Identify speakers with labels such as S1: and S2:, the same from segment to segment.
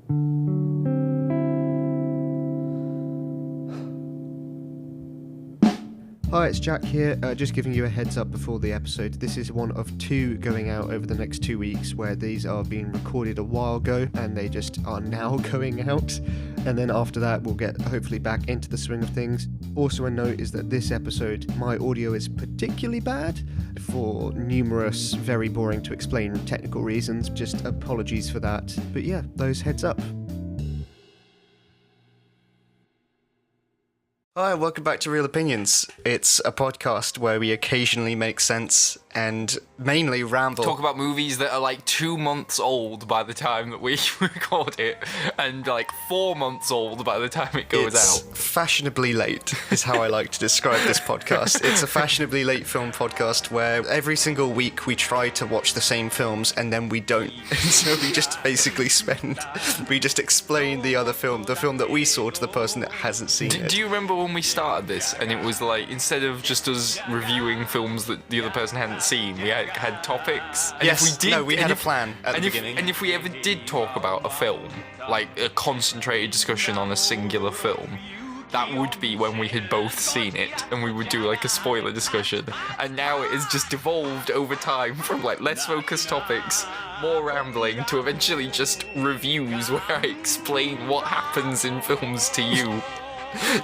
S1: Hi, it's Jack here, just giving you a heads up before the episode. This is one of two going out over the next 2 weeks, where these are being recorded a while ago and they just are now going out. And then after that, we'll get hopefully back into the swing of things. Also, a note is that this episode, my audio is particularly bad for numerous, very boring to explain technical reasons. Just apologies for that. But yeah, those heads up. Hi, welcome back to Real Opinions. It's a podcast where we occasionally make sense and mainly ramble.
S2: Talk about movies that are like 2 months old by the time that we record it, and like 4 months old by the time it goes out.
S1: Fashionably late is how I like to describe this podcast. It's a fashionably late film podcast where every single week we try to watch the same films and then we don't. So we just basically we just explain the other film, the film that we saw, to the person that hasn't seen it.
S2: Do you remember when we started this and it was like, instead of just us reviewing films that the other person hadn't seen, we had topics? And
S1: yes,
S2: if we did,
S1: we had a plan at the beginning.
S2: And if we ever did talk about a film, like a concentrated discussion on a singular film, that would be when we had both seen it, and we would do like a spoiler discussion. And now it has just evolved over time from like less focused topics, more rambling, to eventually just reviews where I explain what happens in films to you.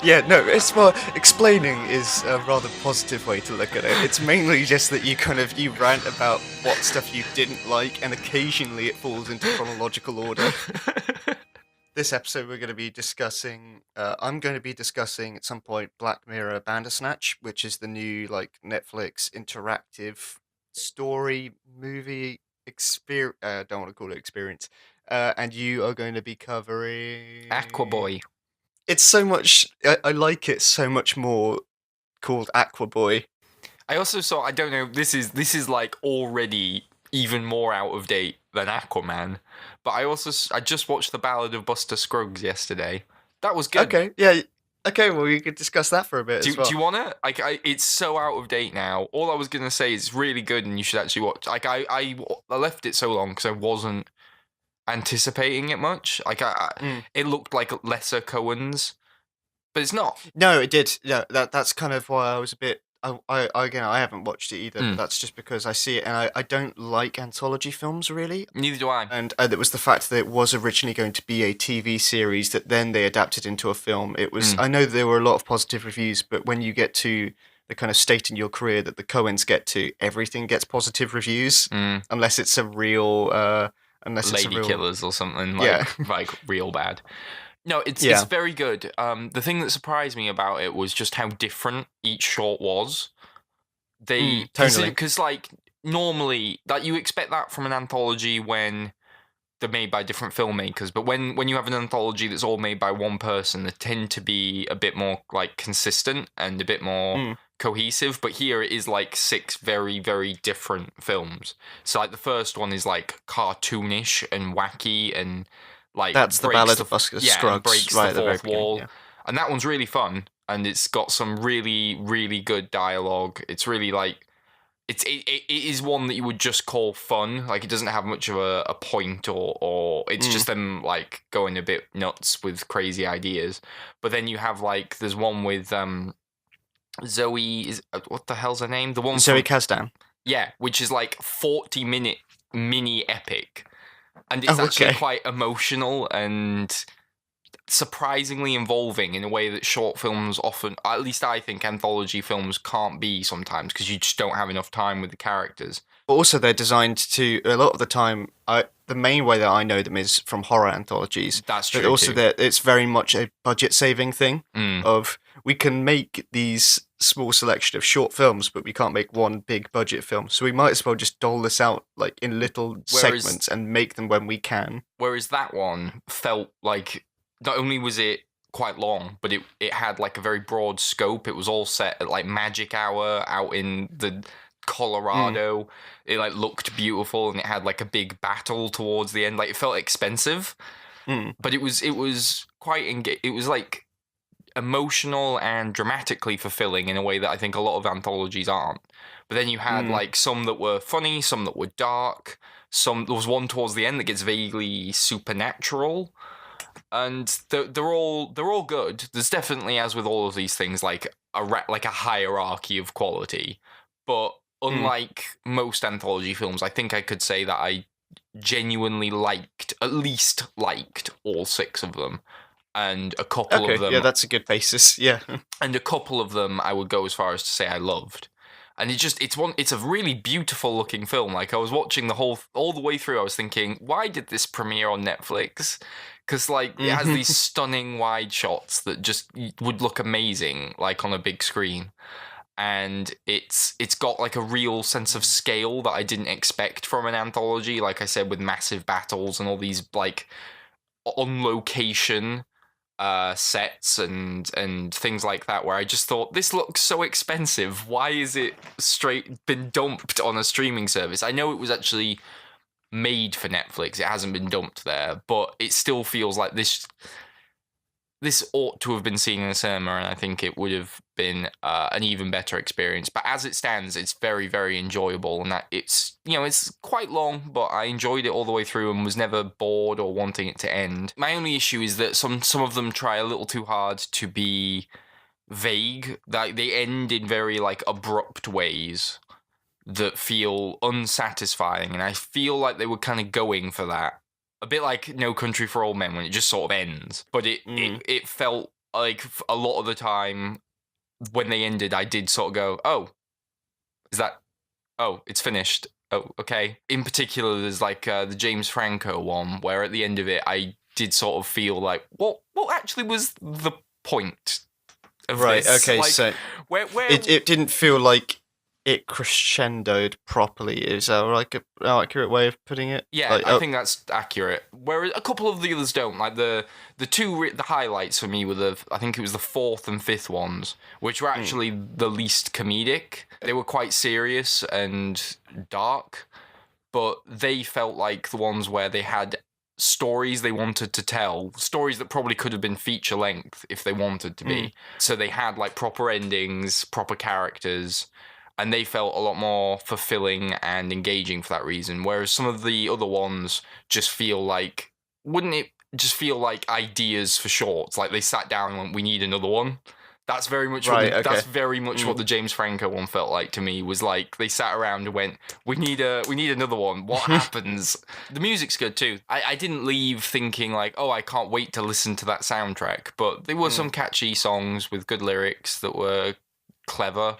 S1: Yeah, no, it's more, explaining is a rather positive way to look at it. It's mainly just that you rant about what stuff you didn't like, and occasionally it falls into chronological order. This episode we're going to be discussing, I'm going to be discussing at some point Black Mirror Bandersnatch, which is the new like Netflix interactive story movie experience, don't want to call it experience, and you are going to be covering...
S2: Aquaboi.
S1: It's so much, I like it so much more called Aquaboi.
S2: I also saw, I don't know, this is like already even more out of date than Aquaman, but I just watched The Ballad of Buster Scruggs yesterday. That was good.
S1: Okay, yeah. Okay, well, we could discuss that for a bit as well.
S2: Do you want to? It's so out of date now. All I was going to say is it's really good and you should actually watch. Like, I left it so long because I wasn't anticipating it much. Like, it looked like lesser Coens, but it's not.
S1: No, it did. Yeah, that's kind of why I was a bit... I haven't watched it either, but that's just because I see it, and I don't like anthology films, really.
S2: Neither do I.
S1: And it was the fact that it was originally going to be a TV series that then they adapted into a film. It was... I know there were a lot of positive reviews, but when you get to the kind of state in your career that the Coens get to, everything gets positive reviews, unless it's a real...
S2: Lady Killers or something, like real bad. No, it's very good. The thing that surprised me about it was just how different each short was.
S1: Totally.
S2: Because, like, normally, like, you expect that from an anthology when they're made by different filmmakers, but when you have an anthology that's all made by one person, they tend to be a bit more, like, consistent and a bit more cohesive. But here it is, like, 6 very, very different films. So, like, the first one is, like, cartoonish and wacky and... like,
S1: that's the Ballad of Buster Scruggs,
S2: breaks
S1: right
S2: the
S1: at the very
S2: fourth wall.
S1: beginning,
S2: And that one's really fun, and it's got some really, really good dialogue. It's really, like, it is one that you would just call fun. Like, it doesn't have much of a point, or it's just them, like, going a bit nuts with crazy ideas. But then you have, like, there's one with Zoe, what the hell's her name? The one
S1: Zoe Kazdan.
S2: Yeah, which is, like, 40-minute mini epic. And it's actually quite emotional and surprisingly involving in a way that short films often, at least I think anthology films can't be sometimes, because you just don't have enough time with the characters.
S1: But also they're designed to, a lot of the time, the main way that I know them is from horror anthologies.
S2: That's true.
S1: But also it's very much a budget-saving thing of, we can make these small selection of short films, but we can't make one big budget film. So we might as well just dole this out like in little segments and make them when we can.
S2: Whereas that one felt like, not only was it quite long, but it had like a very broad scope. It was all set at like magic hour out in the Colorado. It like looked beautiful, and it had like a big battle towards the end. Like, it felt expensive, but it was quite it was like emotional and dramatically fulfilling in a way that I think a lot of anthologies aren't. But then you had like some that were funny, some that were dark, there was one towards the end that gets vaguely supernatural. and they're all good. There's definitely, as with all of these things, like a hierarchy of quality. But unlike most anthology films, I think I could say that I genuinely at least liked all 6 of them, and a couple of
S1: Okay, yeah,
S2: them,
S1: that's a good basis. Yeah.
S2: and a couple of them I would go as far as to say I loved. And it's a really beautiful looking film. Like, I was watching all the way through, I was thinking, why did this premiere on Netflix? Because like it has these stunning wide shots that just would look amazing like on a big screen. And it's got like a real sense of scale that I didn't expect from an anthology, like I said, with massive battles and all these like on location sets and things like that, where I just thought, this looks so expensive. Why is it straight been dumped on a streaming service? I know it was actually made for Netflix. It hasn't been dumped there, but it still feels like this ought to have been seen in a cinema, and I think it would have been an even better experience. But as it stands, it's very, very enjoyable, and that it's quite long, but I enjoyed it all the way through and was never bored or wanting it to end. My only issue is that some of them try a little too hard to be vague. Like, they end in very like abrupt ways that feel unsatisfying, and I feel like they were kind of going for that. A bit like No Country for Old Men, when it just sort of ends. But it felt like a lot of the time when they ended, I did sort of go, oh, it's finished. Oh, okay. In particular, there's like the James Franco one, where at the end of it, I did sort of feel like, what actually was the point of
S1: Right.
S2: this?
S1: Okay.
S2: Like,
S1: So
S2: where
S1: it didn't feel like it crescendoed properly. Is that like an accurate way of putting it?
S2: Yeah,
S1: Like,
S2: I think that's accurate. Whereas a couple of the others don't. Like the highlights for me were I think it was the 4th and 5th ones, which were actually the least comedic. They were quite serious and dark, but they felt like the ones where they had stories they wanted to tell, stories that probably could have been feature length if they wanted to be. So they had like proper endings, proper characters, and they felt a lot more fulfilling and engaging for that reason. Whereas some of the other ones just feel like, wouldn't it just feel like ideas for shorts? Like they sat down and went, we need another one. That's very much that's very much what the James Franco one felt like to me. Was like they sat around and went, we need another one. What happens? The music's good too. I didn't leave thinking like, oh, I can't wait to listen to that soundtrack. But there were some catchy songs with good lyrics that were clever.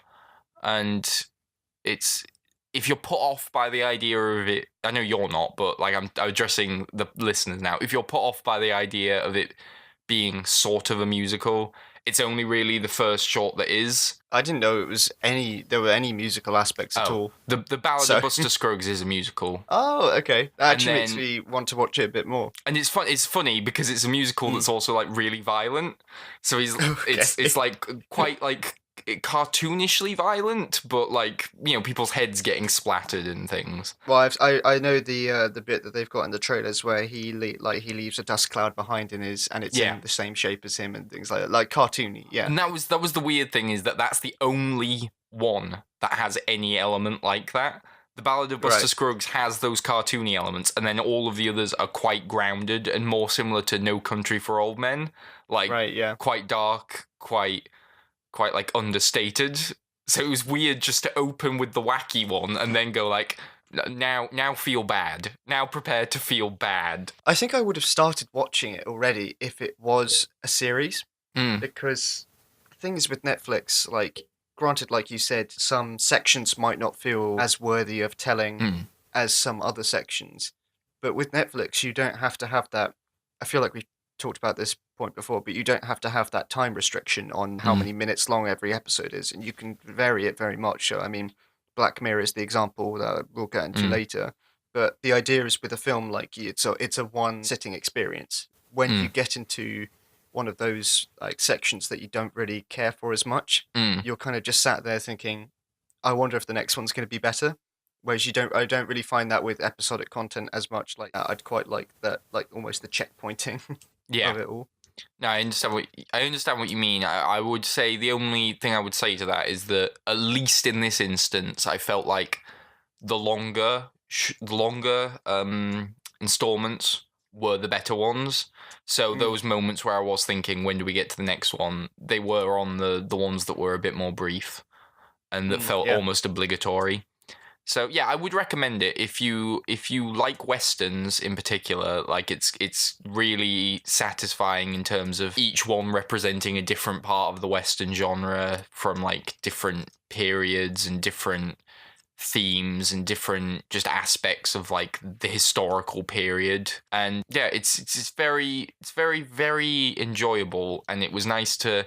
S2: And it's, if you're put off by the idea of it, I know you're not, but like I'm addressing the listeners now. If you're put off by the idea of it being sort of a musical, it's only really the first short that is.
S1: I didn't know there were any musical aspects at all.
S2: The Ballad of Buster Scruggs is a musical.
S1: Oh, okay. That actually makes me want to watch it a bit more.
S2: And it's fun. It's funny because it's a musical that's also like really violent. So it's like quite like cartoonishly violent, but like people's heads getting splattered and things.
S1: Well, I know the bit that they've got in the trailers where he leaves a dust cloud behind and it's in the same shape as him and things like cartoony. Yeah,
S2: and that was the weird thing, is that's the only one that has any element like that. The Ballad of Buster Scruggs has those cartoony elements, and then all of the others are quite grounded and more similar to No Country for Old Men, like quite dark, quite like understated. So it was weird just to open with the wacky one and then go like, now feel bad. Now prepare to feel bad.
S1: I think I would have started watching it already if it was a series, because things with Netflix, like, granted, like you said, some sections might not feel as worthy of telling as some other sections, but with Netflix, you don't have to have that. I feel like we talked about this point before, but you don't have to have that time restriction on how many minutes long every episode is, and you can vary it very much. So, I mean, Black Mirror is the example that we'll get into later, but the idea is with a film like it's a one sitting experience. When you get into one of those like sections that you don't really care for as much, you're kind of just sat there thinking, I wonder if the next one's going to be better. Whereas I don't really find that with episodic content as much. Like, I'd quite like that, like almost the checkpointing of it all.
S2: No, I understand what you mean. I would say the only thing I would say to that is that, at least in this instance, I felt like the longer installments were the better ones. So those moments where I was thinking, when do we get to the next one? They were on the ones that were a bit more brief and that felt almost obligatory. So yeah, I would recommend it if you like westerns in particular. Like it's really satisfying in terms of each one representing a different part of the western genre from like different periods and different themes and different just aspects of like the historical period. And yeah, it's very enjoyable, and it was nice to,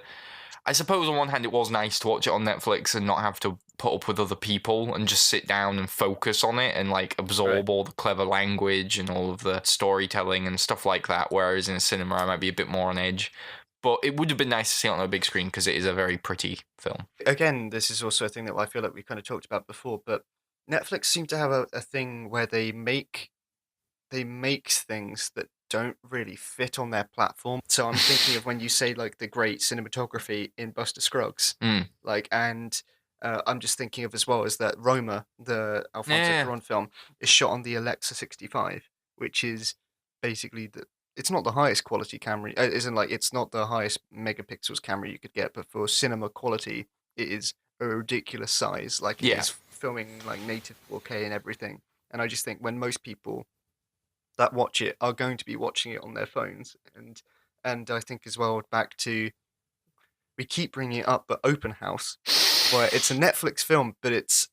S2: I suppose on one hand it was nice to watch it on Netflix and not have to put up with other people and just sit down and focus on it and like absorb all the clever language and all of the storytelling and stuff like that, whereas in a cinema I might be a bit more on edge. But it would have been nice to see it on a big screen because it is a very pretty film.
S1: Again, this is also a thing that I feel like we kind of talked about before, but Netflix seem to have a thing where they make things that don't really fit on their platform. So I'm thinking of when you say like the great cinematography in Buster Scruggs, like, and I'm just thinking of as well as that Roma, the Alfonso Cuarón film, is shot on the Alexa 65, which is basically it's not the highest quality camera, isn't like it's not the highest megapixels camera you could get, but for cinema quality, it is a ridiculous size. Like it is filming like native 4K and everything. And I just think when most people that watch it are going to be watching it on their phones, and I think as well back to, we keep bringing it up, but Open House, where it's a Netflix film, but it's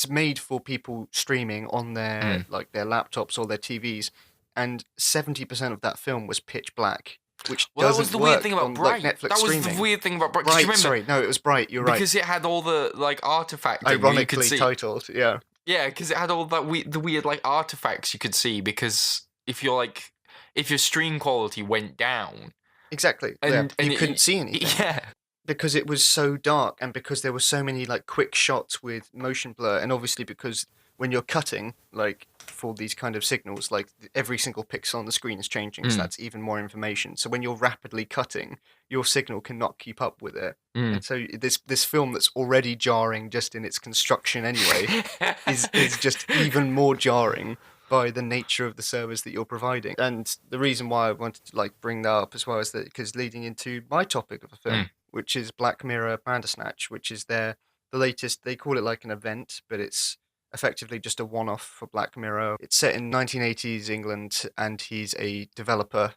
S1: made for people streaming on their like their laptops or their TVs, and 70% of that film was pitch black, which doesn't
S2: that was the
S1: work
S2: weird thing about
S1: on
S2: Bright.
S1: like, Netflix
S2: that was
S1: streaming.
S2: the weird thing about Bright.
S1: Bright, sorry, no, it was Bright. You're right,
S2: because it had all the like artifacting.
S1: ironically titled, yeah.
S2: Yeah, because it had all that the weird like artifacts you could see. Because if your stream quality went down,
S1: exactly, and you couldn't see anything.
S2: Yeah,
S1: because it was so dark, and because there were so many like quick shots with motion blur, and obviously because when you're cutting like for these kind of signals, like every single pixel on the screen is changing, so that's even more information. So when you're rapidly cutting, your signal cannot keep up with it, and so this film that's already jarring just in its construction anyway is just even more jarring by the nature of the service that you're providing. And the reason why I wanted to like bring that up as well is that because leading into my topic of a film, which is Black Mirror Bandersnatch, which is the latest. They call it like an event, but it's effectively just a one-off for Black Mirror. It's set in 1980s England, and he's a developer,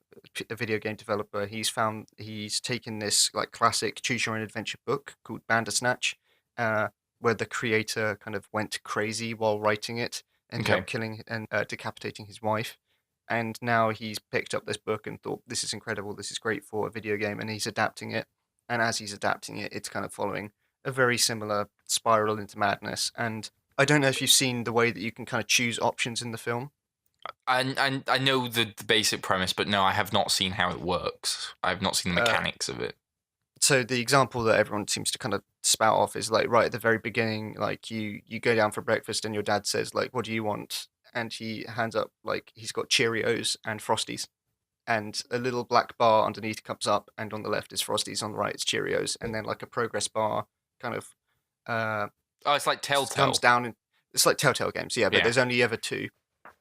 S1: a video game developer. He's taken this like classic choose your own adventure book called Bandersnatch, where the creator kind of went crazy while writing it, ended up killing and decapitating his wife. And now he's picked up this book and thought, this is incredible, this is great for a video game, and he's adapting it. And as he's adapting it, it's kind of following a very similar spiral into madness. And I don't know if you've seen the way that you can kind of choose options in the film.
S2: And I know the basic premise, but no, I have not seen how it works. I have not seen the mechanics of it.
S1: So the example that everyone seems to kind of spout off is like right at the very beginning, like you go down for breakfast and your dad says like, what do you want? And he hands up like he's got Cheerios and Frosties. And a little black bar underneath comes up, and on the left is Frosties, on the right is Cheerios, and then like a progress bar kind of
S2: it's like Telltale.
S1: Comes down, and it's like Telltale games, yeah, but there's only ever two,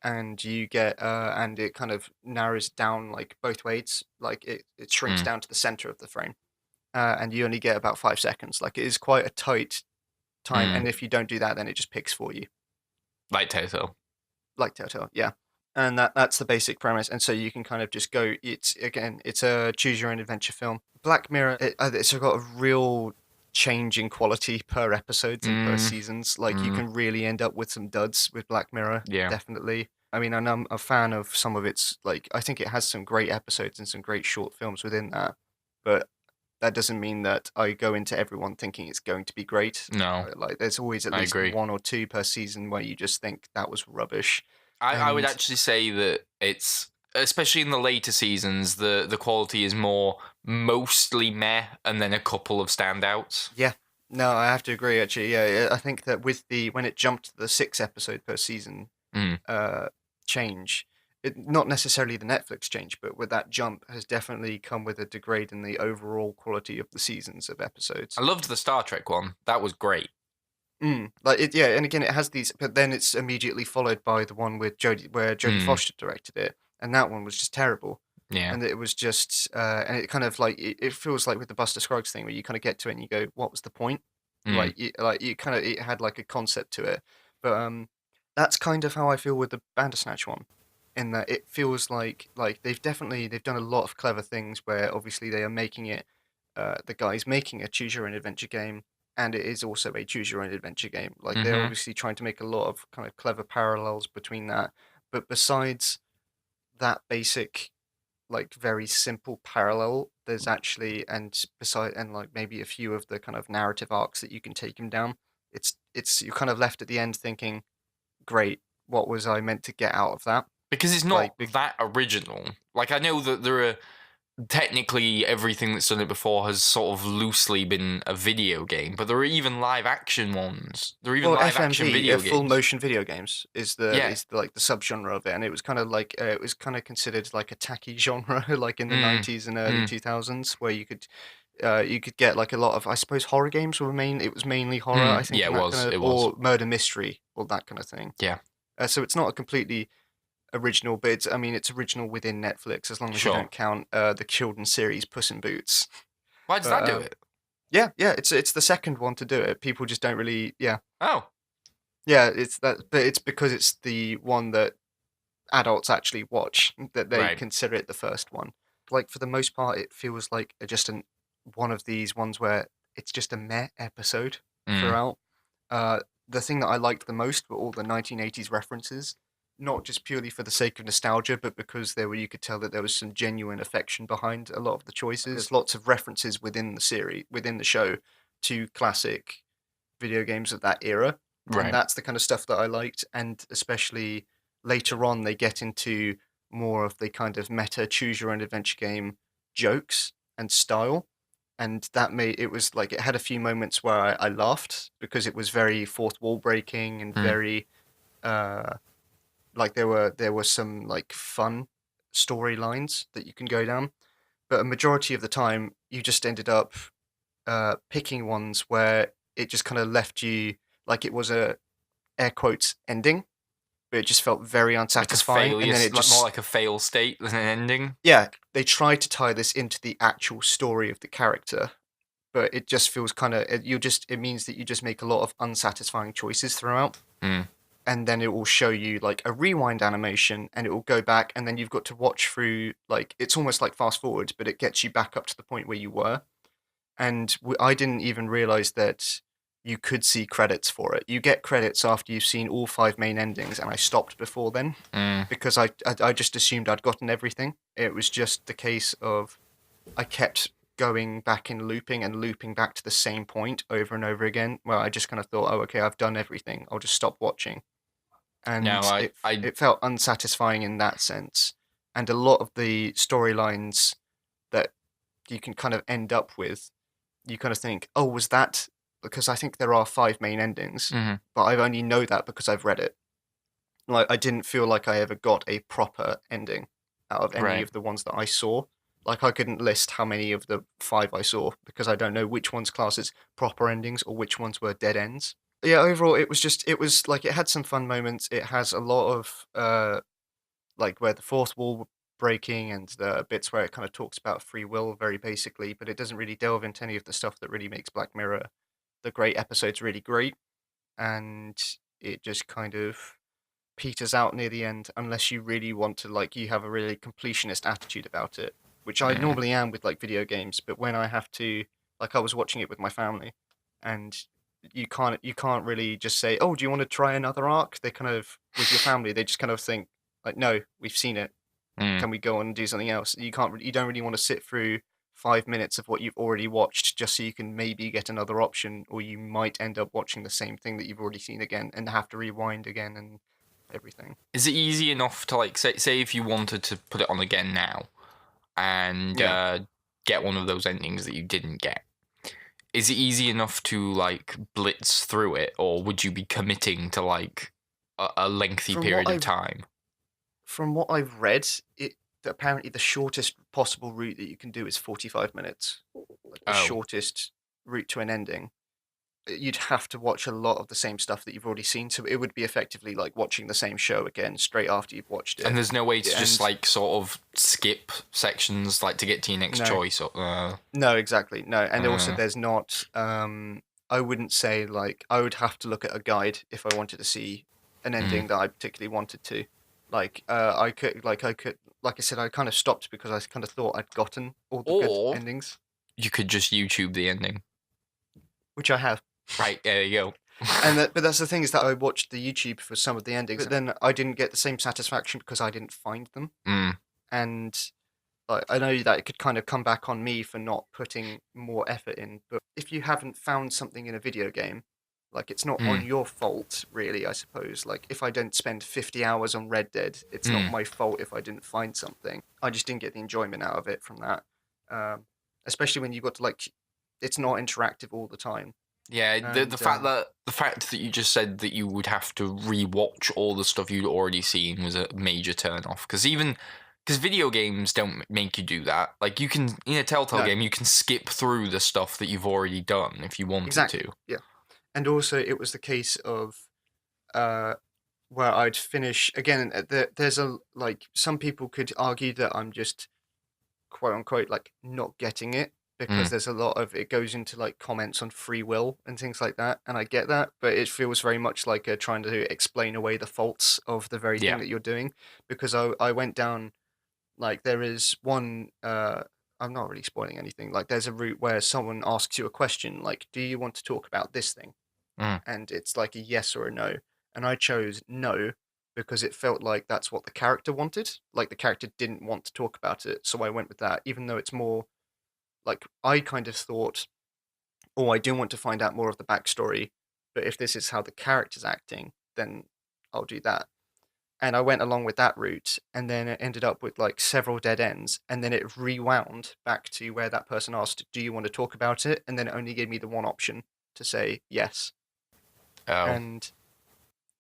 S1: and you get and it kind of narrows down like both ways, like it shrinks down to the center of the frame, and you only get about 5 seconds. Like it is quite a tight time, and if you don't do that, then it just picks for you.
S2: Like Telltale.
S1: Like Telltale, yeah. And that's the basic premise, and so you can kind of just go. It's a choose your own adventure film. Black Mirror, it's got a real change in quality per episodes and per seasons. Like you can really end up with some duds with Black Mirror. Yeah, definitely. I mean, and I'm a fan of some of its. Like I think it has some great episodes and some great short films within that, but that doesn't mean that I go into everyone thinking it's going to be great.
S2: No,
S1: like there's always at least one or two per season where you just think that was rubbish.
S2: I would actually say that it's, especially in the later seasons, the quality is more mostly meh, and then a couple of standouts.
S1: Yeah, no, I have to agree. Actually, yeah, I think that with when it jumped to the 6 episode per season change, not necessarily the Netflix change, but with that jump has definitely come with a degrade in the overall quality of the seasons of episodes.
S2: I loved the Star Trek one; that was great.
S1: Like it, yeah, and again, it has these, but then it's immediately followed by the one with where Jodie Foster directed it, and that one was just terrible.
S2: Yeah.
S1: And it was just, and it kind of like it feels like with the Buster Scruggs thing, where you kind of get to it and you go, "What was the point?"
S2: Mm.
S1: Like you kind of it had like a concept to it, but that's kind of how I feel with the Bandersnatch one, in that it feels like they've done a lot of clever things where obviously they are making it, the guy's making a choose your own adventure game, and it is also a choose your own adventure game. Like they're
S2: Mm-hmm.
S1: obviously trying to make a lot of kind of clever parallels between that, but besides that basic like very simple parallel, there's actually and like maybe a few of the kind of narrative arcs that you can take him down. It's you're kind of left at the end thinking, great, what was I meant to get out of that?
S2: Because it's not
S1: Like
S2: that original. Like, I know that there are technically everything that's done it before has sort of loosely been a video game, but there are even live action ones. There are even
S1: well,
S2: live action
S1: FMV,
S2: video
S1: full
S2: games.
S1: motion video games,
S2: Yeah.
S1: is the, like the subgenre of it, and it was kind of like it was kind of considered like a tacky genre, like in the
S2: Mm.
S1: 90s and early
S2: Mm.
S1: 2000s, where you could get like a lot of, I suppose, horror games were it was mainly horror, I
S2: Mm.
S1: think,
S2: Yeah,
S1: and
S2: it
S1: that
S2: was.
S1: kind of,
S2: It was.
S1: or murder mystery or that kind of thing.
S2: Yeah.
S1: So it's not a completely original, but I mean, it's original within Netflix as long as you
S2: Sure.
S1: don't count the children's series Puss in Boots.
S2: Why does
S1: But
S2: that do it?
S1: yeah, yeah, it's the second one to do it. People just don't really, yeah,
S2: Oh.
S1: yeah, it's that, but it's because it's the one that adults actually watch that they
S2: Right.
S1: consider it the first one. Like for the most part, it feels like one of these ones where it's just a meh episode
S2: Mm.
S1: throughout. Uh, the thing that I liked the most were all the 1980s references, not just purely for the sake of nostalgia, but because you could tell that there was some genuine affection behind a lot of the choices. There's lots of references within the show, to classic video games of that era, and
S2: Right.
S1: that's the kind of stuff that I liked. And especially later on, they get into more of the kind of meta choose your own adventure game jokes and style, and that made it was like it had a few moments where I laughed because it was very fourth wall breaking and
S2: Mm.
S1: very uh like there were some like fun storylines that you can go down, but a majority of the time you just ended up picking ones where it just kind of left you like it was a air quotes ending, but it just felt very
S2: Like a
S1: unsatisfying, and
S2: failure,
S1: then it
S2: like more
S1: just
S2: like a fail state than an ending.
S1: yeah, they tried to tie this into the actual story of the character, but it just feels kind of it means that you just make a lot of unsatisfying choices throughout,
S2: Mm.
S1: and then it will show you like a rewind animation, and it will go back, and then you've got to watch through, like it's almost like fast forward, but it gets you back up to the point where you were. And I didn't even realize that you could see credits for it. You get credits after you've seen all five main endings, and I stopped before then
S2: Mm.
S1: because I just assumed I'd gotten everything. It was just the case of I kept going back and looping back to the same point over and over again, where I just kind of thought, oh, okay, I've done everything. I'll just stop watching.
S2: No,
S1: And
S2: I
S1: it felt unsatisfying in that sense. And a lot of the storylines that you can kind of end up with, you kind of think, oh, was that because I think there are five main endings,
S2: Mhm.
S1: but I only know that because I've read it. Like I didn't feel like I ever got a proper ending out of any
S2: Right.
S1: of the ones that I saw. Like I couldn't list how many of the five I saw because I don't know which ones class as proper endings or which ones were dead ends. Yeah, overall it was like it had some fun moments. It has a lot of like where the fourth wall breaking and the bits where it kind of talks about free will very basically, but it doesn't really delve into any of the stuff that really makes Black Mirror the great episodes really great, and it just kind of peters out near the end unless you really want to, like you have a really completionist attitude about it, which I
S2: Mm.
S1: normally am with like video games, but when I have to, like I was watching it with my family, and you can't really just say, oh, do you want to try another arc? They kind of, with your family, they just kind of think like, no, we've seen it,
S2: Mm.
S1: can we go on and do something else? You don't really want to sit through 5 minutes of what you've already watched just so you can maybe get another option, or you might end up watching the same thing that you've already seen again and have to rewind again and everything.
S2: Is it easy enough to like say if you wanted to put it on again now and
S1: Yeah.
S2: get one of those endings that you didn't get? Is it easy enough to like blitz through it, or would you be committing to like a lengthy
S1: From what
S2: period of
S1: I've
S2: time?
S1: from what I've read, it apparently the shortest possible route that you can do is 45 minutes. Like the
S2: Oh,
S1: shortest route to an ending. you'd have to watch a lot of the same stuff that you've already seen, so it would be effectively like watching the same show again straight after you've watched it.
S2: And there's no way to
S1: Yeah,
S2: just
S1: and
S2: like sort of skip sections like to get to your next
S1: no,
S2: choice.
S1: no, exactly, no, and also
S2: Uh,
S1: there's not. I wouldn't say like I would have to look at a guide if I wanted to see an ending that I particularly wanted to. Like, like I said, I kind of stopped because I kind of thought I'd gotten all the good
S2: or
S1: endings,
S2: you could just YouTube the ending.
S1: which I have.
S2: Right, there you go.
S1: But that's the thing is that I watched the YouTube for some of the endings, but then I didn't get the same satisfaction because I didn't find them.
S2: Mm,
S1: And like, I know that it could kind of come back on me for not putting more effort in. But if you haven't found something in a video game, like it's not on
S2: mm,
S1: your fault, really. I suppose. Like if I don't spend 50 hours on Red Dead, it's not
S2: mm.
S1: my fault if I didn't find something. I just didn't get the enjoyment out of it from that. Um, Especially when you got to like, it's not interactive all the time.
S2: Yeah, the
S1: And
S2: the fact that you just said that you would have to rewatch all the stuff you'd already seen was a major turn off. Because video games don't make you do that. Like you can in a Telltale
S1: no,
S2: game, you can skip through the stuff that you've already done if you wanted
S1: exactly.
S2: to.
S1: Yeah. And also, it was the case of uh, where I'd finish again. There's a like some people could argue that I'm just quote unquote like not getting it because
S2: Mm,
S1: there's a lot of it goes into like comments on free will and things like that, and I get that, but it feels very much like trying to explain away the faults of the very thing
S2: yeah.
S1: that you're doing because I went down like there is one. I'm not really spoiling anything. Like there's a route where someone asks you a question like, "Do you want to talk about this thing?"
S2: Mm,
S1: And it's like a yes or a no. And I chose no because it felt like that's what the character wanted. Like the character didn't want to talk about it, so I went with that. Even though it's more like I kind of thought, oh, I do want to find out more of the backstory, but if this is how the character's acting, then I'll do that. And I went along with that route, and then it ended up with like several dead ends, and then it rewound back to where that person asked, "Do you want to talk about it?" And then it only gave me the one option to say yes.
S2: oh,
S1: And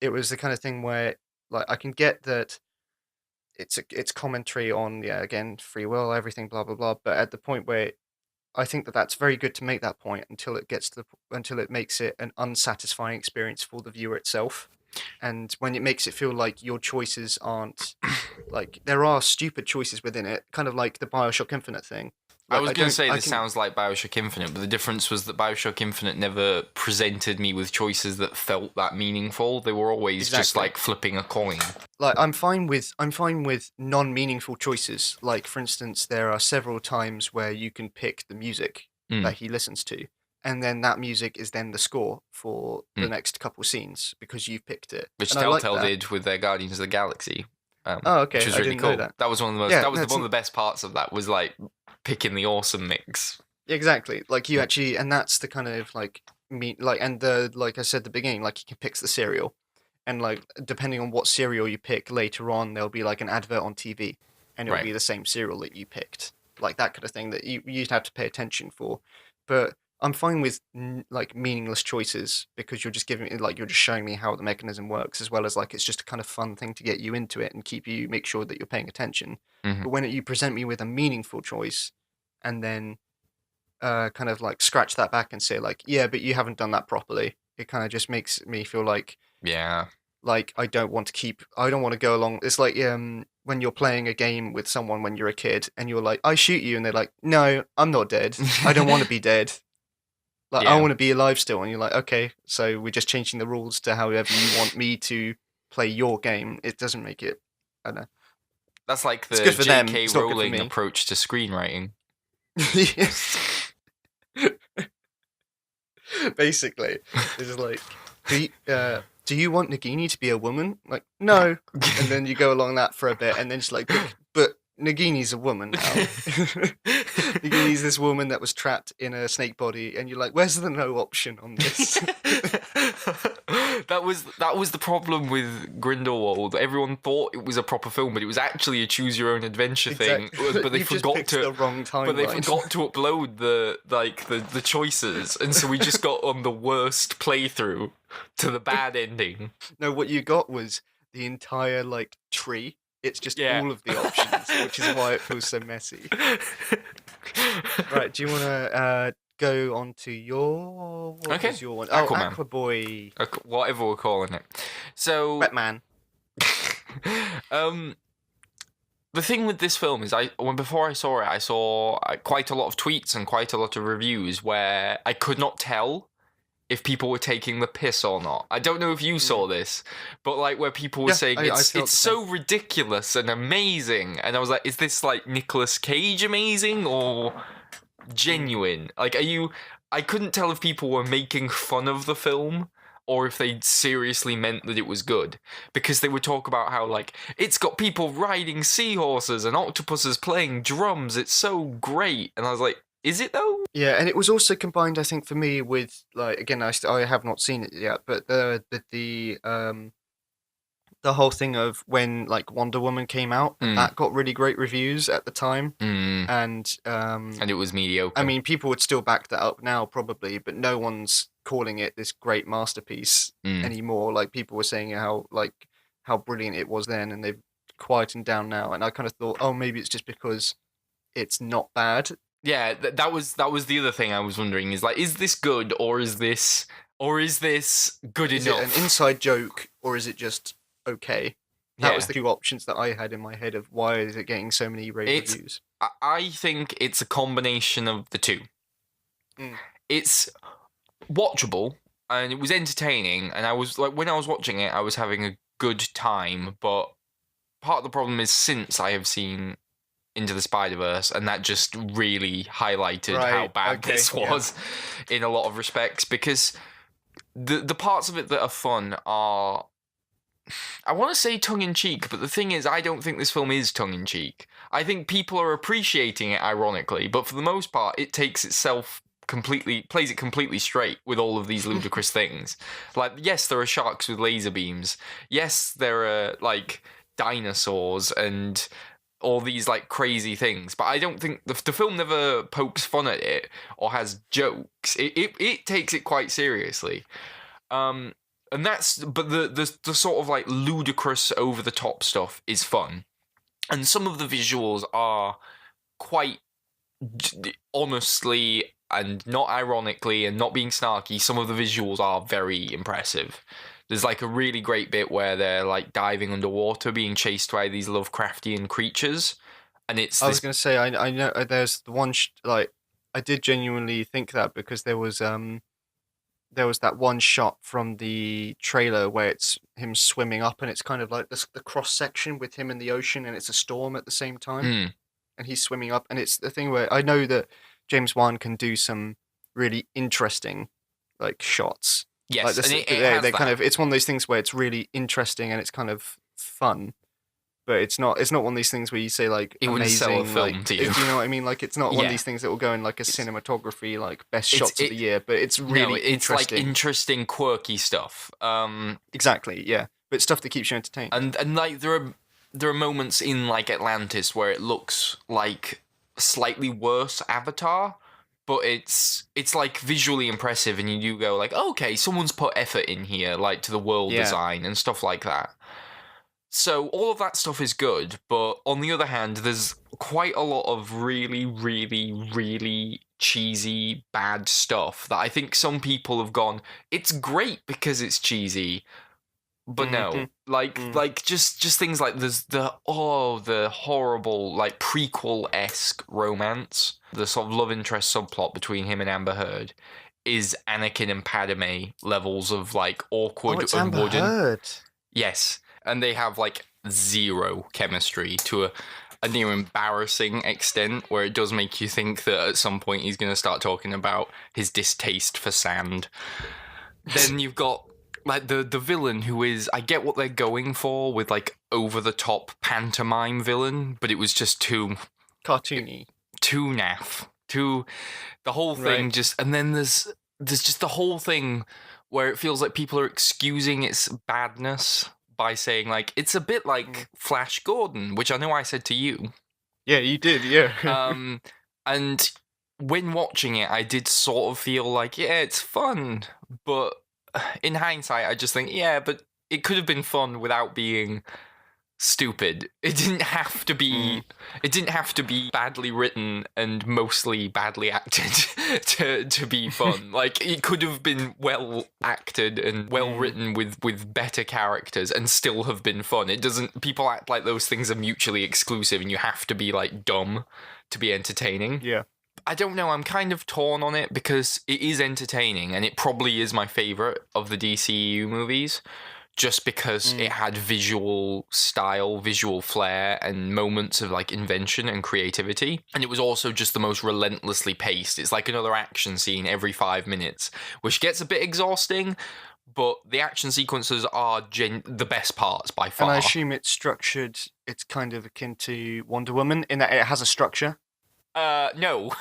S1: it was the kind of thing where like I can get that it's commentary on yeah again free will everything blah blah blah, but at the point where I think that that's very good to make that point until it gets to until it makes it an unsatisfying experience for the viewer itself, and when it makes it feel like your choices aren't like there are stupid choices within it, kind of like the BioShock Infinite thing.
S2: I
S1: Like
S2: was
S1: I
S2: going to
S1: don't
S2: say
S1: I
S2: this
S1: can
S2: sounds like BioShock Infinite, but the difference was that BioShock Infinite never presented me with choices that felt that meaningful. They were always just
S1: exactly
S2: like flipping a coin.
S1: like I'm fine with non-meaningful choices. Like for instance, there are several times where you can pick the music
S2: Mm,
S1: that he listens to, and then that music is then the score for the
S2: mm.
S1: next couple scenes because you've picked it.
S2: Which
S1: And I like
S2: Telltale
S1: that.
S2: did with their Guardians of the Galaxy,
S1: Oh,
S2: which
S1: okay,
S2: was
S1: I
S2: really
S1: didn't know
S2: cool.
S1: that.
S2: That was one of the most.
S1: Yeah,
S2: That was
S1: that's
S2: one of the best parts of that. Was like picking the awesome mix.
S1: exactly like you
S2: Mm,
S1: actually, and that's the kind of like me like and the like I said at the beginning, like you can pick the cereal, and like depending on what cereal you pick later on, there'll be like an advert on TV, and it'll
S2: right.
S1: be the same cereal that you picked, like that kind of thing that you'd have to pay attention for. But I'm fine with like meaningless choices because you're just giving me like you're just showing me how the mechanism works, as well as like it's just a kind of fun thing to get you into it and keep you make sure that you're paying attention.
S2: Hmm.
S1: But when you present me with a meaningful choice, and then kind of like scratch that back and say like, yeah, but you haven't done that properly. It kind of just makes me feel
S2: Yeah.
S1: like I don't want to go along. It's like when you're playing a game with someone when you're a kid and you're like, I shoot you, and they're like, no, I'm not dead. I don't want to be dead. Like I
S2: Yeah.
S1: want to be alive still. And you're like, okay, so we're just changing the rules to however you want me to play your game. It doesn't make it. I don't know.
S2: That's like
S1: It's
S2: the
S1: good for them.
S2: J.K.
S1: It's not good for
S2: Rowling
S1: me.
S2: approach to screenwriting.
S1: Basically, it's like, do you want Nagini to be a woman? Like, no. And then you go along that for a bit, and then it's like, but Nagini's a woman now. Nagini's this woman that was trapped in a snake body, and you're like, where's the no option on this?
S2: that was the problem with Grindelwald. Everyone thought it was a proper film, but it was actually a choose your own adventure thing.
S1: Exactly.
S2: But they
S1: You've just
S2: forgot
S1: picked
S2: to.
S1: the wrong
S2: But they
S1: timeline.
S2: forgot to upload the choices, and so we just got on the worst playthrough to the bad ending.
S1: No, what you got was the entire like tree. It's just
S2: Yeah.
S1: all of the options, which is why it feels so messy. Right, do you want to go on to your... What
S2: Okay.
S1: was your one? Oh,
S2: Aquaman.
S1: Aquaboi.
S2: Whatever we're calling it. So,
S1: Wetman.
S2: the thing with this film is, before I saw it, I saw quite a lot of tweets and quite a lot of reviews where I could not tell if people were taking the piss or not. I don't know if you saw this, but like where people were saying
S1: I felt
S2: it's
S1: the
S2: so ridiculous and amazing, and I was like, is this like Nicolas Cage amazing or genuine? Like, I couldn't tell if people were making fun of the film or if they seriously meant that it was good, because they would talk about how like it's got people riding seahorses and octopuses playing drums. It's so great, and I was like, is it though?
S1: Yeah, and it was also combined, I think, for me with, like, again, I have not seen it yet, but the whole thing of when, like, Wonder Woman came out, that got really great reviews at the time, and
S2: And it was mediocre.
S1: I mean, people would still back that up now, probably, but no one's calling it this great masterpiece anymore. Like, people were saying how brilliant it was then, and they've quietened down now. And I kind of thought, oh, maybe it's just because it's not bad.
S2: Yeah, that was the other thing I was wondering, is like, is this good or is this good
S1: Is
S2: enough?
S1: it an inside joke or is it just okay? That was the two options that I had in my head of why is it getting so many rave reviews.
S2: I think it's a combination of the two. It's watchable and it was entertaining, and I was like, when I was watching it, I was having a good time. But part of the problem is, since I have seen Into the Spider-Verse, and that just really highlighted how bad this was in a lot of respects, because the parts of it that are fun are, I want to say tongue-in-cheek, but the thing is, I don't think this film is tongue-in-cheek. I think people are appreciating it ironically, but for the most part, it takes itself plays it completely straight with all of these ludicrous things. Like, yes, there are sharks with laser beams. Yes, there are, like, dinosaurs and all these, like, crazy things. But I don't think... The film never pokes fun at it or has jokes. It takes it quite seriously. And that's... But the sort of, like, ludicrous, over-the-top stuff is fun. And some of the visuals are quite... honestly... and not ironically and not being snarky, some of the visuals are very impressive. There's like a really great bit where they're like diving underwater, being chased by these Lovecraftian creatures, and it's.
S1: I was going to say, I know there's the one like I did genuinely think that, because there was that one shot from the trailer where it's him swimming up, and it's kind of like the cross section with him in the ocean, and it's a storm at the same time, and he's swimming up, and it's the thing where I know that James Wan can do some really interesting, like, shots.
S2: Yes,
S1: like this,
S2: and
S1: they kind of, it's one of those things where it's really interesting and it's kind of fun, but it's not one of these things where you say like
S2: it
S1: amazing.
S2: Wouldn't sell a film
S1: like,
S2: to you.
S1: Do you know what I mean? Like, it's not one of these things that will go in like a cinematography, like best shots of the year, but it's really
S2: it's
S1: interesting.
S2: Like interesting, quirky stuff.
S1: Exactly, yeah, but stuff that keeps you entertained.
S2: And like there are moments in like Atlantis where it looks like slightly worse Avatar, but it's like visually impressive, and you do go like, oh, okay, someone's put effort in here, like to the world design and stuff like that. So all of that stuff is good, but on the other hand, there's quite a lot of really, really, really cheesy, bad stuff that I think some people have gone, it's great because it's cheesy. But no, like just things like there's the horrible, like, prequel-esque romance, the sort of love interest subplot between him and Amber Heard is Anakin and Padme levels of like awkward
S1: it's
S2: and
S1: Amber
S2: wooden.
S1: Heard.
S2: Yes, and they have like zero chemistry to a near embarrassing extent, where it does make you think that at some point he's going to start talking about his distaste for sand. Then you've got like the villain, who is, I get what they're going for with like over the top pantomime villain, but it was just too
S1: cartoony,
S2: too naff, too the whole thing just. And then there's just the whole thing where it feels like people are excusing its badness by saying like it's a bit like Flash Gordon, which I know I said to you.
S1: Yeah, you did, yeah.
S2: And when watching it, I did sort of feel like, yeah, it's fun, but in hindsight, I just think, yeah, but it could have been fun without being stupid. It didn't have to be. It didn't have to be badly written and mostly badly acted to be fun. Like, it could have been well acted and well written with better characters and still have been fun. It doesn't. People act like those things are mutually exclusive and you have to be like dumb to be entertaining.
S1: Yeah.
S2: I don't know, I'm kind of torn on it because it is entertaining and it probably is my favourite of the DCEU movies, just because it had visual style, visual flair, and moments of like invention and creativity. And it was also just the most relentlessly paced. It's like another action scene every 5 minutes, which gets a bit exhausting, but the action sequences are the best parts by far.
S1: And I assume it's structured, it's kind of akin to Wonder Woman in that it has a structure.
S2: No.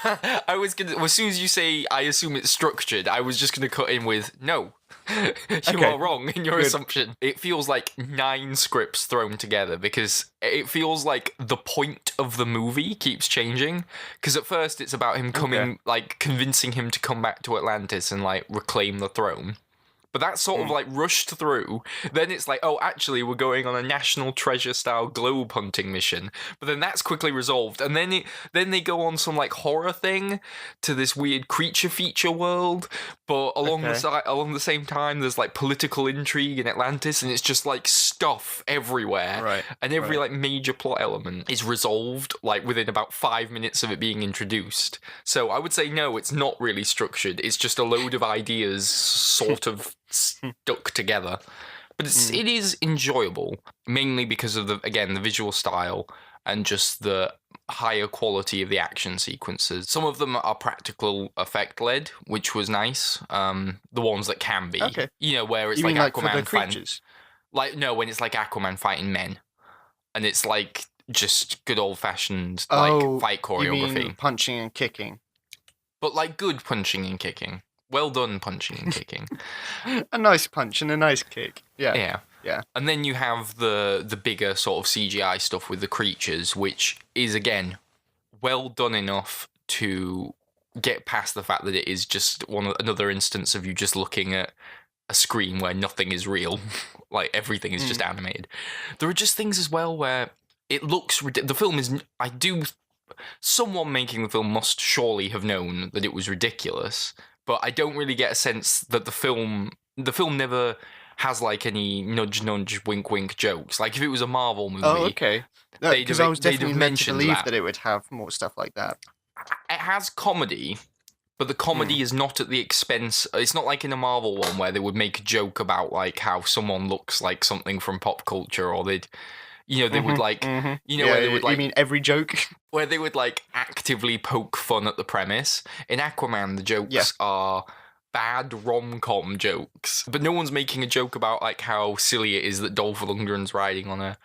S2: I was gonna. As soon as you say, I assume it's structured, I was just gonna cut in with no. You are wrong in your assumption. It feels like 9 scripts thrown together because it feels like the point of the movie keeps changing. Because at first it's about him coming, like convincing him to come back to Atlantis and like reclaim the throne. But that's sort of like rushed through. Then it's like, oh, actually, we're going on a national treasure style globe hunting mission. But then that's quickly resolved, and then they go on some like horror thing to this weird creature feature world. But along the same time, there's like political intrigue in Atlantis, and it's just like stuff everywhere.
S1: Right.
S2: And every like major plot element is resolved like within about 5 minutes of it being introduced. So I would say no, it's not really structured. It's just a load of ideas, sort of stuck together, but it is enjoyable, mainly because of the visual style and just the higher quality of the action sequences. Some of them are practical effect led, which was nice. The ones that can be, where it's like Aquaman fighting, when it's like Aquaman fighting men, and it's like just good old fashioned fight choreography,
S1: you mean punching and kicking,
S2: but like good punching and kicking. Well done punching and kicking.
S1: A nice punch and a nice kick. Yeah.
S2: And then you have the bigger sort of CGI stuff with the creatures, which is, again, well done enough to get past the fact that it is just another instance of you just looking at a screen where nothing is real. Like, everything is just animated. There are just things as well where it looks ridiculous. The film is... Someone making the film must surely have known that it was ridiculous, but I don't really get a sense that the film never has like any nudge, wink, wink jokes. Like if it was a Marvel movie.
S1: Oh, okay. Because I was definitely meant to believe that it would have more stuff like that.
S2: It has comedy, but the comedy is not at the expense. It's not like in a Marvel one where they would make a joke about like how someone looks like something from pop culture, or they'd. They would like, where they would like.
S1: You mean every joke?
S2: Where they would like actively poke fun at the premise. In Aquaman, the jokes are bad rom-com jokes, but no one's making a joke about like how silly it is that Dolph Lundgren's riding on a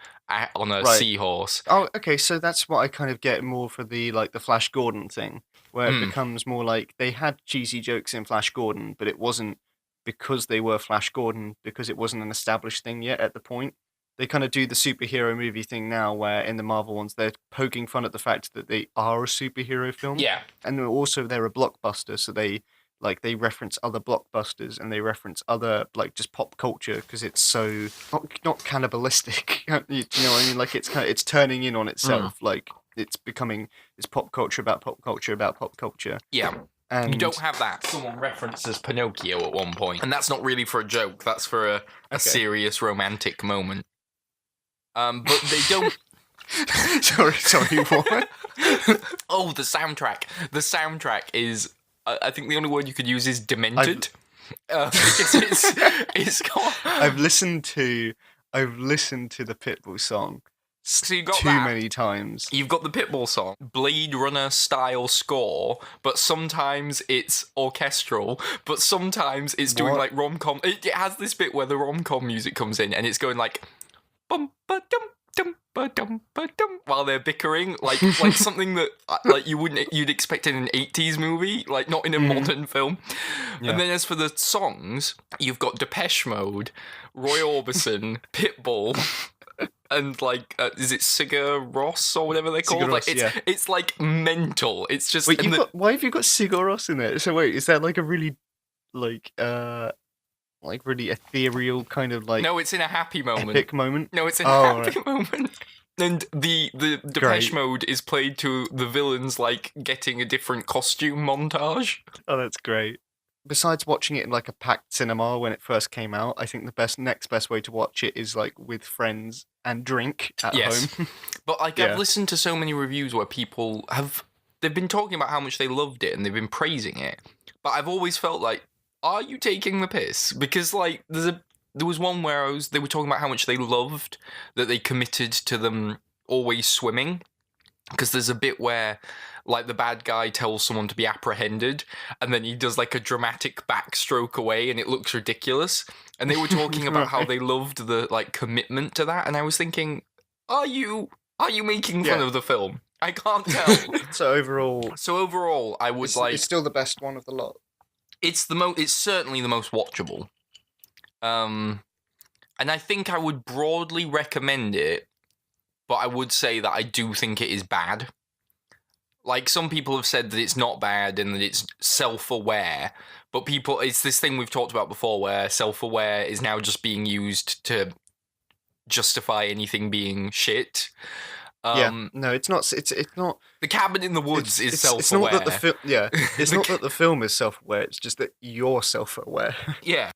S2: seahorse.
S1: Oh, okay. So that's what I kind of get more for the Flash Gordon thing, where it becomes more like they had cheesy jokes in Flash Gordon, but it wasn't because they were Flash Gordon, because it wasn't an established thing yet at the point. They kind of do the superhero movie thing now, where in the Marvel ones, they're poking fun at the fact that they are a superhero film.
S2: Yeah.
S1: And also they're a blockbuster, so they reference other blockbusters and they reference other, like, just pop culture, because it's so, not cannibalistic. You know what I mean? Like, it's turning in on itself. Like, it's pop culture about pop culture about pop culture.
S2: Yeah. And you don't have that. Someone references Pinocchio at one point, and that's not really for a joke. That's for a serious romantic moment. But they don't...
S1: sorry, what?
S2: Oh, the soundtrack. The soundtrack is... I think the only word you could use is demented. It's got...
S1: I've listened to the Pitbull song
S2: so you got
S1: too many times.
S2: You've got the Pitbull song, Blade Runner style score, but sometimes it's orchestral, but sometimes it's doing like rom-com. It has this bit where the rom-com music comes in and it's going like bum ba dum dum ba dum ba dum while they're bickering, like something that like you'd expect in an 80s movie, like not in a modern film. Yeah. And then as for the songs, you've got Depeche Mode, Roy Orbison, Pitbull, and like is it Sigur Rós or whatever they're called? Like it's like mental. It's just
S1: why have you got Sigur Rós in there? So wait, is that like a really like like really ethereal kind of like
S2: No, it's in a happy moment.
S1: epic moment.
S2: No, it's in a
S1: Oh,
S2: happy moment. And the Depeche
S1: Great.
S2: Mode is played to the villains like getting a different costume montage.
S1: Oh, that's great. Besides watching it in like a packed cinema when it first came out, I think the next best way to watch it is like with friends and drink at
S2: Yes.
S1: home.
S2: But like
S1: Yeah.
S2: I've listened to so many reviews where people they've been talking about how much they loved it and they've been praising it. But I've always felt like, are you taking the piss? Because like there was one where they were talking about how much they loved that they committed to them always swimming. Because there's a bit where like the bad guy tells someone to be apprehended and then he does like a dramatic backstroke away and it looks ridiculous. And they were talking about how they loved the like commitment to that, and I was thinking, are you making fun of the film? I can't tell.
S1: So overall,
S2: I would like
S1: it's still the best one of the lot.
S2: it's certainly the most watchable. And I think I would broadly recommend it, but I would say that I do think it is bad. Like, some people have said that it's not bad and that it's self-aware, but it's this thing we've talked about before where self-aware is now just being used to justify anything being shit.
S1: No, it's not. It's not.
S2: The Cabin in the Woods is self-aware.
S1: It's not that the film. Yeah, it's not that the film is self-aware. It's just that you're self-aware.
S2: Yeah.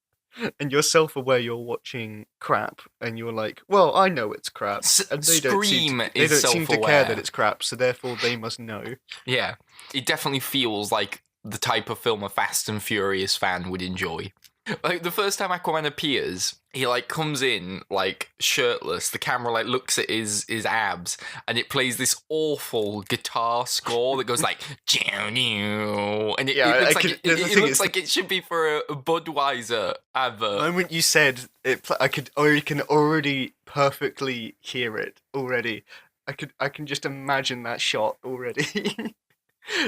S1: And you're self-aware you're watching crap, and you're like, well, I know it's crap. And they don't seem to care that it's crap, so therefore they must know.
S2: Yeah. It definitely feels like the type of film a Fast and Furious fan would enjoy. Like, the first time Aquaman appears, he, like, comes in, like, shirtless. The camera, like, looks at his abs, and it plays this awful guitar score that goes, like, and it looks like it should be for a Budweiser advert.
S1: The moment you said it, I can already perfectly hear it already. I can just imagine that shot already.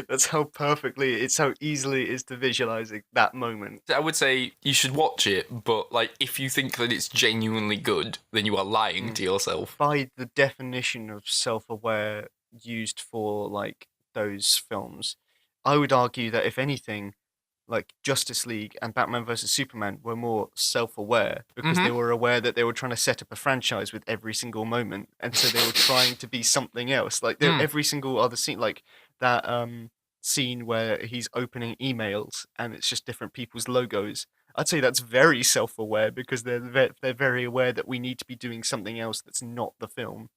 S1: That's how it's how easily it is to visualizing that moment.
S2: I would say you should watch it, but like if you think that it's genuinely good, then you are lying to yourself.
S1: By the definition of self-aware used for like those films, I would argue that if anything, like Justice League and Batman vs Superman were more self-aware because they were aware that they were trying to set up a franchise with every single moment, and so they were trying to be something else. Like every single other scene, like that scene where he's opening emails and it's just different people's logos. I'd say that's very self-aware because they're very aware that we need to be doing something else that's not the film.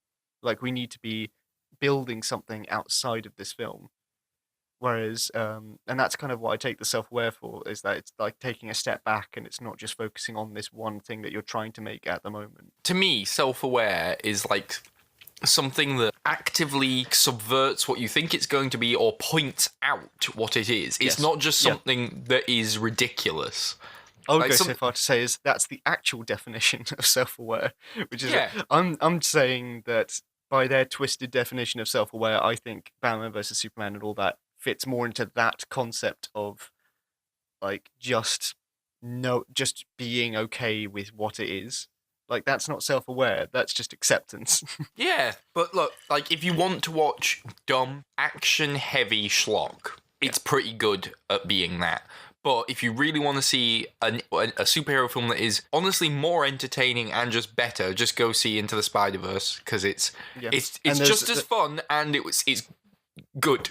S1: Like, we need to be building something outside of this film. Whereas, and that's kind of what I take the self-aware for, is that it's like taking a step back and it's not just focusing on this one thing that you're trying to make at the moment.
S2: To me, self-aware is like something that actively subverts what you think it's going to be or points out what it is. It's not just something that is ridiculous.
S1: I would go so far to say that's the actual definition of self-aware, which is I'm saying that by their twisted definition of self-aware, I think Batman vs Superman and all that fits more into that concept of like just being okay with what it is. Like, that's not self-aware, that's just acceptance.
S2: Yeah, but look, like, if you want to watch dumb, action-heavy schlock, it's pretty good at being that. But if you really want to see a superhero film that is honestly more entertaining and just better, just go see Into the Spider-Verse, because it's just as fun and it's good.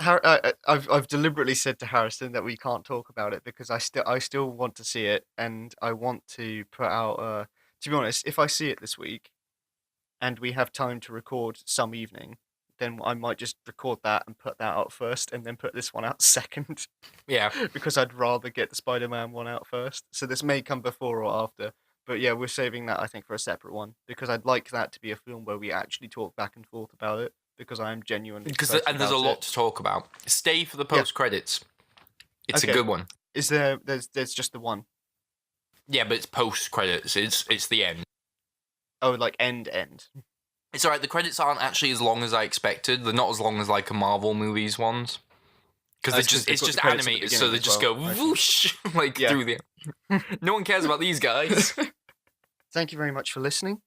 S1: I've deliberately said to Harrison that we can't talk about it because I still want to see it, and I want to put out. To be honest, if I see it this week, and we have time to record some evening, then I might just record that and put that out first, and then put this one out second.
S2: Yeah,
S1: because I'd rather get the Spider-Man one out first. So this may come before or after, but yeah, we're saving that, I think, for a separate one because I'd like that to be a film where we actually talk back and forth about it. Because I am genuinely excited
S2: and there's a lot to talk about. Stay for the post credits. It's a good one.
S1: Is there? There's just the one.
S2: Yeah, but it's post credits. It's the end.
S1: Oh, like end.
S2: It's alright. The credits aren't actually as long as I expected. They're not as long as like a Marvel movies ones. Because it's just animated, so they just go whoosh through the. No one cares about these guys.
S1: Thank you very much for listening.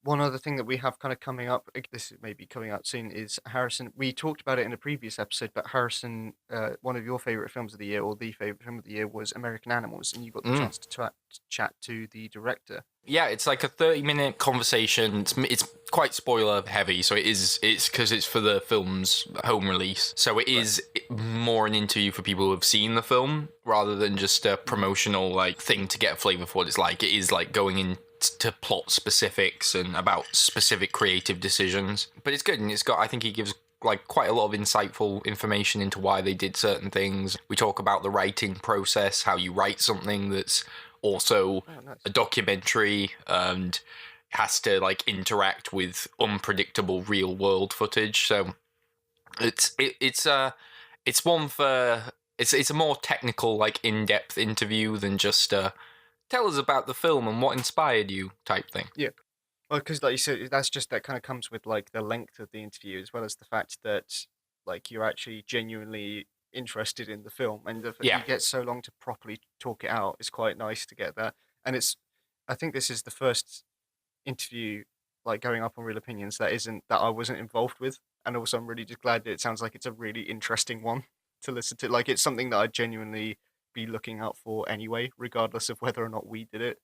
S1: one other thing that we have kind of coming up, this may be coming out soon, is Harrison. We talked about it in a previous episode, but Harrison, one of your favorite films of the year, or the favorite film of the year, was American Animals, and you got the chance to chat to the director.
S2: Yeah, it's like a 30-minute conversation. It's quite spoiler heavy, so it's because it's for the film's home release. So it is more an interview for people who have seen the film rather than just a promotional like thing to get a flavor for what it's like. It is like going into plot specifics and about specific creative decisions. But it's good, and I think he gives like quite a lot of insightful information into why they did certain things. We talk about the writing process, how you write something that's also a documentary and has to like interact with unpredictable real world footage. So it's a more technical, like in-depth interview than just tell us about the film and what inspired you type thing.
S1: Yeah. Well, because like you said, that kind of comes with like the length of the interview, as well as the fact that like you're actually genuinely interested in the film, and you get so long to properly talk it out. It's quite nice to get that, and I think this is the first interview like going up on Real Opinions that I wasn't involved with, and also I'm really just glad that it sounds like it's a really interesting one to listen to. Like it's something that I'd genuinely be looking out for anyway, regardless of whether or not we did it.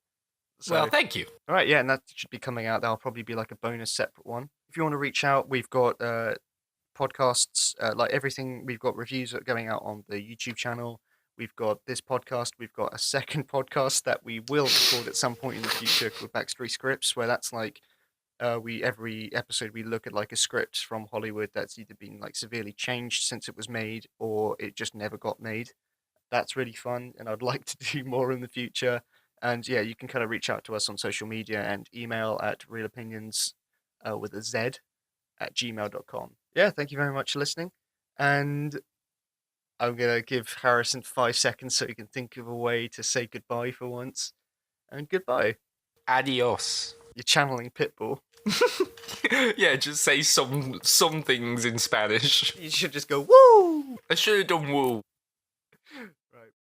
S1: So,
S2: well, thank you.
S1: All right, yeah, and that should be coming out. That'll probably be like a bonus separate one. If you want to reach out, we've got podcasts, like everything. We've got reviews going out on the YouTube channel. We've got this podcast. We've got a second podcast that we will record at some point in the future called Backstory Scripts, where that's like every episode we look at like a script from Hollywood that's either been like severely changed since it was made or it just never got made. That's really fun, and I'd like to do more in the future. And yeah, you can kind of reach out to us on social media and email at realopinions with a Z at gmail.com. Yeah, thank you very much for listening. And I'm going to give Harrison 5 seconds so he can think of a way to say goodbye for once. And goodbye.
S2: Adios.
S1: You're channeling Pitbull.
S2: Yeah, just say some things in Spanish.
S1: You should just go, woo!
S2: I should have done woo.